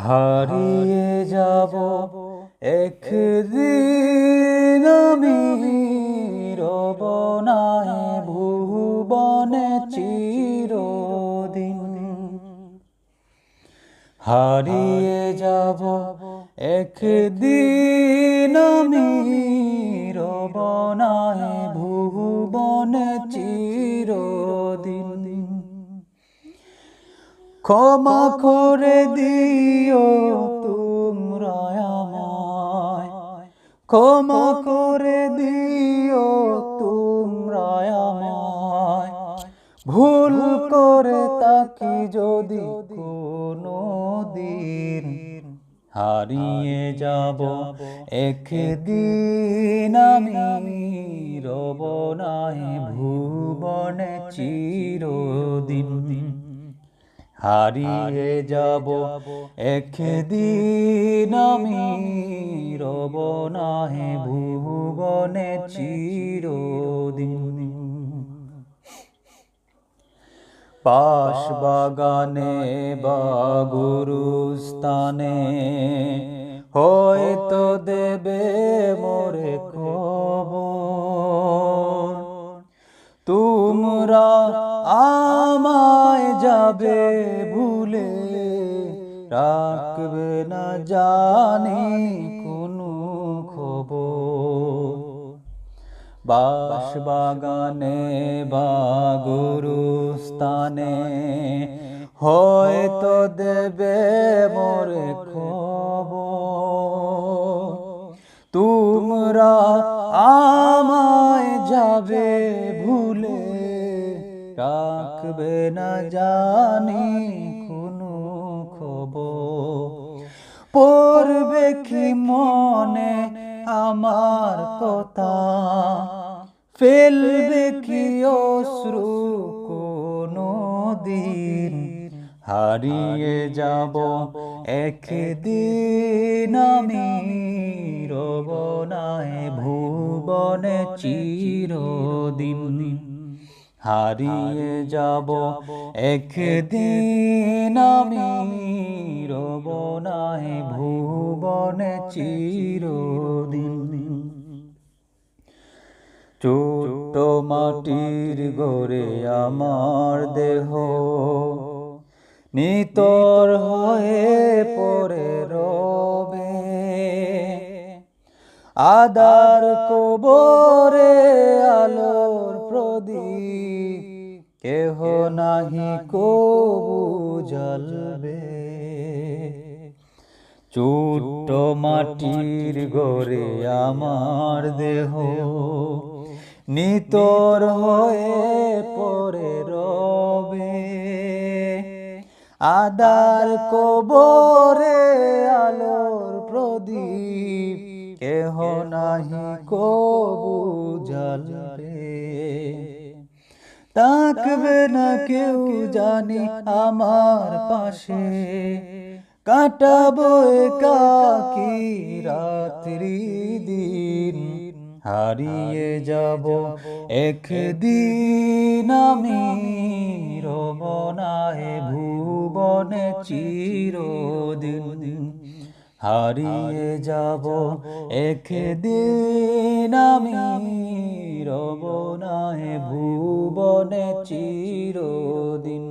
হারিয়ে যাব একদিন আমি, রব না এ ভুবনে চিরদিন। হারিয়ে যাব একদিন আমি, রব না এ ভুবনে চিরদিন। ক্ষমা করে দিও তোমরা আমায়, ক্ষমা করে দিও তোমরা আমায়। ভুল করে তাকি যদি কোনো দিন, হারিয়ে যাব একদিন আমি, রব না এ ভুবনে চিরদিন। হারিয়ে যাব একদিন আমি, রব না এ ভুবনে চিরদিন। পাশ বাগানে বা গুরুস্থানে হয়তো দেবে মোরে খবর। তোমরা আমায় যাবে ভুলে, রাখবে না জানি কোনো খবর। বাস বাগানে বা গুরুস্থানে হয়তো দেবে মোরে খবর। তোমরা আমায় যাবে ভুলে, রাখবে না জানি কোনো খবর। পড়বে কি মনে আমার কথা, ফেলবে কি অশ্রু কোনো দিন। হারিয়ে যাব একদিন আমি, রব না এ ভুবনে চিরদিন। হারিয়ে যাব একদিন আমি, রব না এ ভুবনে চিরদিন। ছোট্ট মাটির ঘরে আমার দেহ, নিতর হয়ে পড়ে রবে। আদার কবরে আলোর প্রদীপ, কেহ নাহি কবু জ্বলবে। ছোট্ট মাটির ঘরে আমার দেহ, নিতর হয়ে পড়ে রবে। আদার কবরে আলোর প্রদীপ, কেহ নাহি কবু জ্বলবে। তাকবে না কেউ জানি আমার পাশে, কাটাবো একাকী রাত্রি দিন। হারিয়ে যাব একদিন আমি, রব না এ ভুবনে চিরদিন। হারিয়ে যাব একদিন আমি, রব না এ ভুবনে চিরদিন।